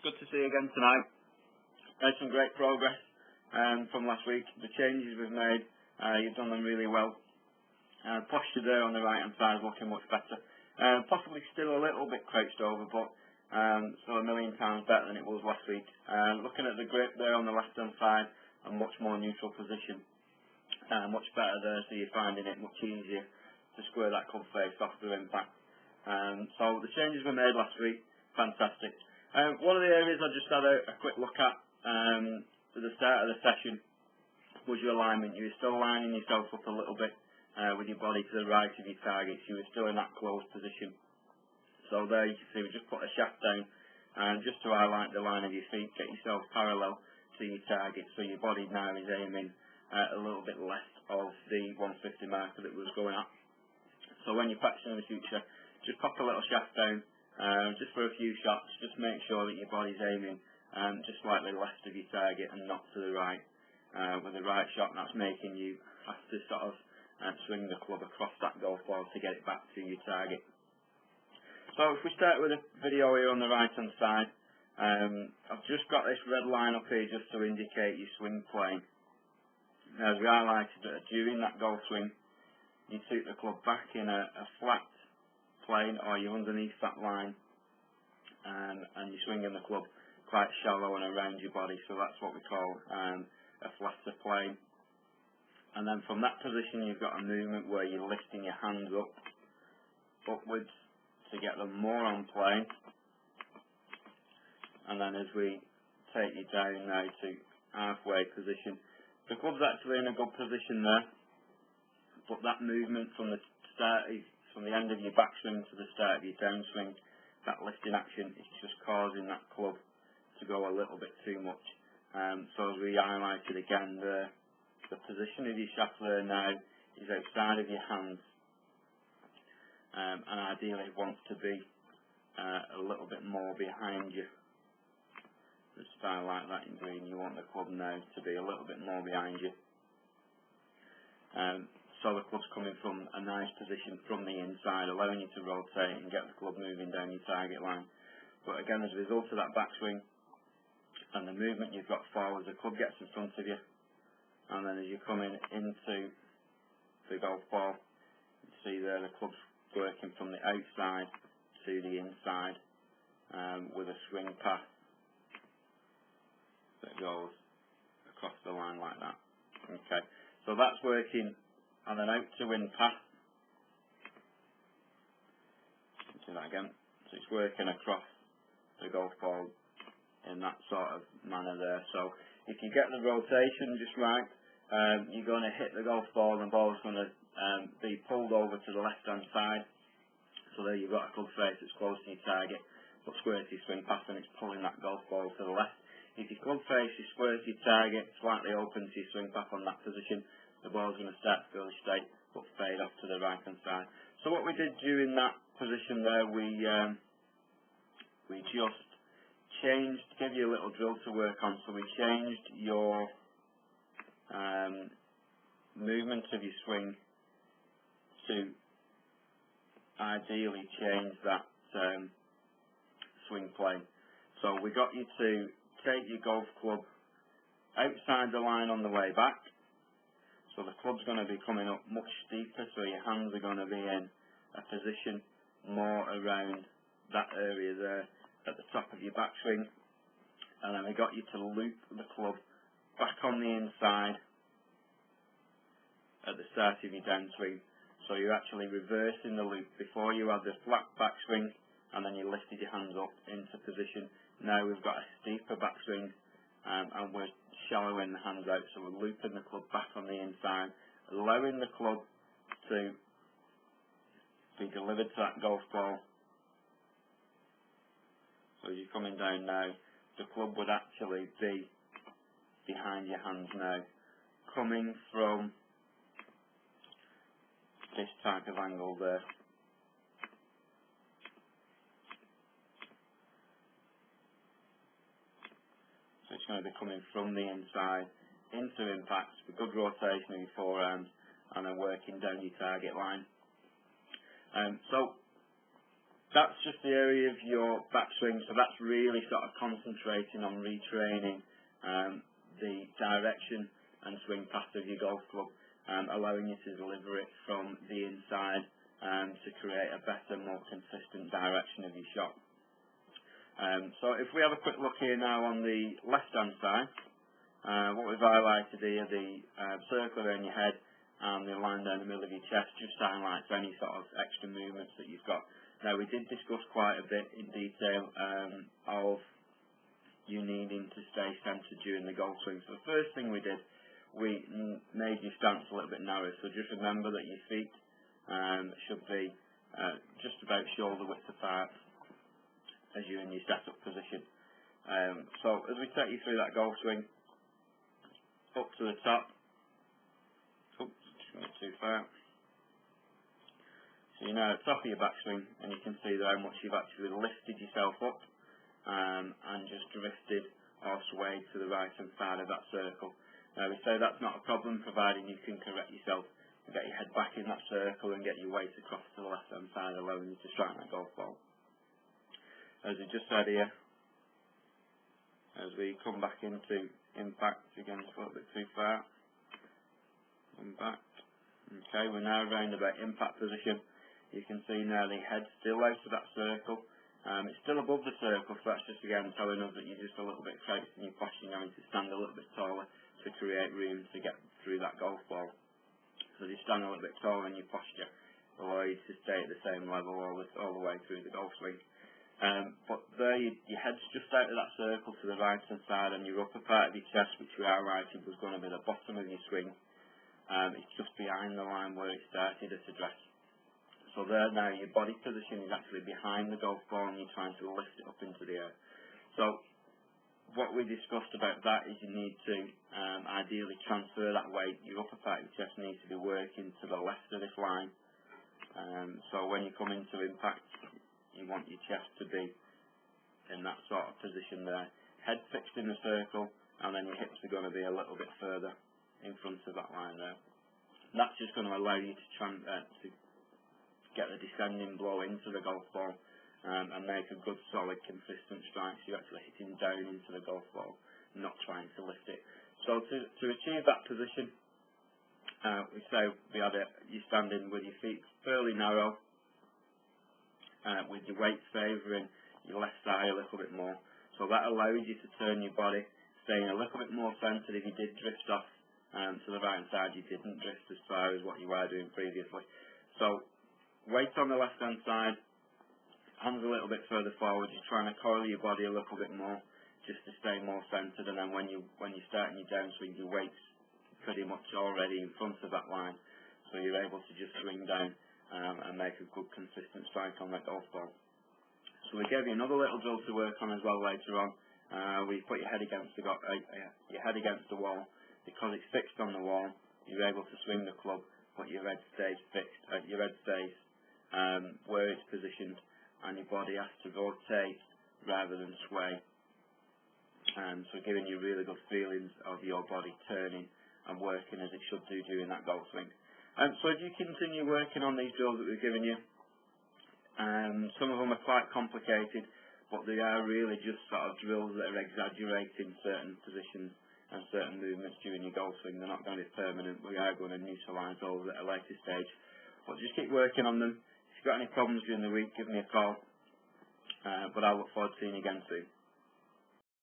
Good to see you again tonight. Made some great progress from last week. The changes we've made, you've done them really well. Posture there on the right hand side is looking much better. Possibly still a little bit crouched over, but still a million times better than it was last week. Looking at the grip there on the left hand side, a much more neutral position. Much better there, so you're finding it much easier to square that club face off the impact. So the changes we made last week, fantastic. One of the areas I just had a quick look at at the start of the session was your alignment. You were still lining yourself up a little bit with your body to the right of your target. You were still in that closed position. So there you can see we just put a shaft down just to highlight the line of your feet, get yourself parallel to your target, so your body now is aiming a little bit left of the 150 marker that was going at. So when you're practicing in the future, just pop a little shaft down just for a few shots. Just make sure that your body's aiming just slightly left of your target and not to the right. With the right shot, that's making you have to sort of swing the club across that golf ball to get it back to your target. So if we start with a video here on the right hand side, I've just got this red line up here just to indicate your swing plane. As we highlighted that during that golf swing, you took the club back in a flat plane, or you're underneath that line, and you're swinging the club quite shallow and around your body, so that's what we call a flatter plane. And then from that position you've got a movement where you're lifting your hands upwards to get them more on plane, and then as we take you down now to halfway position, the club's actually in a good position there, but that movement from the start is from the end of your backswing to the start of your downswing, that lifting action is just causing that club to go a little bit too much. So as we highlighted again, the position of your shaft there now is outside of your hands, and ideally it wants to be a little bit more behind you. Just highlight that in green. You want the club now to be a little bit more behind you. So the club's coming from a nice position from the inside, allowing you to rotate and get the club moving down your target line. But again, as a result of that backswing and the movement you've got forward, the club gets in front of you, and then as you're coming into the golf ball, you see there the club's working from the outside to the inside with a swing path that goes across the line like that. Okay, so that's working on an out to in path. Do that again. So it's working across the golf ball in that sort of manner there. So if you get the rotation just right, you're going to hit the golf ball, and the ball's going to be pulled over to the left hand side. So there you've got a club face that's close to your target, but square to your swing path, and it's pulling that golf ball to the left. If your club face is square to your target, slightly open to your swing path on that position, the ball's going to start fairly straight but fade off to the right hand side. So what we did during that position there, we just changed, gave you a little drill to work on. So we changed your movement of your swing to ideally change that swing plane. So we got you to take your golf club outside the line on the way back. So the club's going to be coming up much steeper, so your hands are going to be in a position more around that area there at the top of your backswing. And then we got you to loop the club back on the inside at the start of your downswing. So you're actually reversing the loop. Before you had the flat backswing, and then you lifted your hands up into position. Now we've got a steeper backswing, and we're shallowing the hands out, so we're looping the club back on the inside, allowing the club to be delivered to that golf ball. So as you're coming down now, the club would actually be behind your hands now, coming from this type of angle there. So it's going to be coming from the inside into impact with good rotation of your forearms, and then working down your target line. So that's just the area of your backswing, so that's really sort of concentrating on retraining the direction and swing path of your golf club, allowing you to deliver it from the inside to create a better, more consistent direction of your shot. So if we have a quick look here now on the left-hand side, what we've highlighted here, the circle around your head and the line down the middle of your chest, just highlights any sort of extra movements that you've got. Now, we did discuss quite a bit in detail of you needing to stay centred during the golf swing. So the first thing we did, we made your stance a little bit narrow. So just remember that your feet should be just about shoulder width apart as you're in your set-up position. So as we take you through that golf swing, up to the top, oops, just went too far. So you're now at the top of your backswing, and you can see there how much you've actually lifted yourself up and just drifted or swayed to the right-hand side of that circle. Now we say that's not a problem, providing you can correct yourself and get your head back in that circle and get your weight across to the left-hand side, allowing you to strike that golf ball. As we just said here, as we come back into impact, again it's a little bit too far, come back. Okay, we're now around about impact position. You can see now the head still out of that circle. It's still above the circle, so that's just again telling us that you're just a little bit crouched in your posture, having to stand a little bit taller to create room to get through that golf ball. So you stand a little bit taller in your posture, allow you to stay at the same level all the way through the golf swing. But there, your head's just out of that circle to the right hand side, and your upper part of your chest, which we highlighted was going to be the bottom of your swing, it's just behind the line where it started at address. So there now, your body position is actually behind the golf ball and you're trying to lift it up into the air. So what we discussed about that is you need to ideally transfer that weight. Your upper part of your chest needs to be working to the left of this line. So when you come into impact, you want your chest to be in that sort of position there. Head fixed in the circle, and then your hips are going to be a little bit further in front of that line there. That's just going to allow you to get the descending blow into the golf ball and make a good, solid, consistent strike. So you're actually hitting down into the golf ball, not trying to lift it. So to achieve that position, we say you're standing with your feet fairly narrow, with your weight favouring your left thigh a little bit more. So that allows you to turn your body, staying a little bit more centred. If you did drift off to the right hand side, you didn't drift as far as what you were doing previously. So weight on the left hand side, hands a little bit further forward, just trying to coil your body a little bit more just to stay more centred, and then when you're starting your downswing, your weight's pretty much already in front of that line, so you're able to just swing down and make a good consistent strike on that golf ball. So we gave you another little drill to work on as well later on. We put your head against the wall. Because it's fixed on the wall, you're able to swing the club, but your head stays fixed. Your head stays where it's positioned, and your body has to rotate rather than sway. So giving you really good feelings of your body turning and working as it should do during that golf swing. So if you continue working on these drills that we've given you, some of them are quite complicated, but they are really just sort of drills that are exaggerating certain positions and certain movements during your golf swing. They're not going to be permanent. We are going to neutralise those at a later stage. But just keep working on them. If you've got any problems during the week, give me a call. But I look forward to seeing you again soon.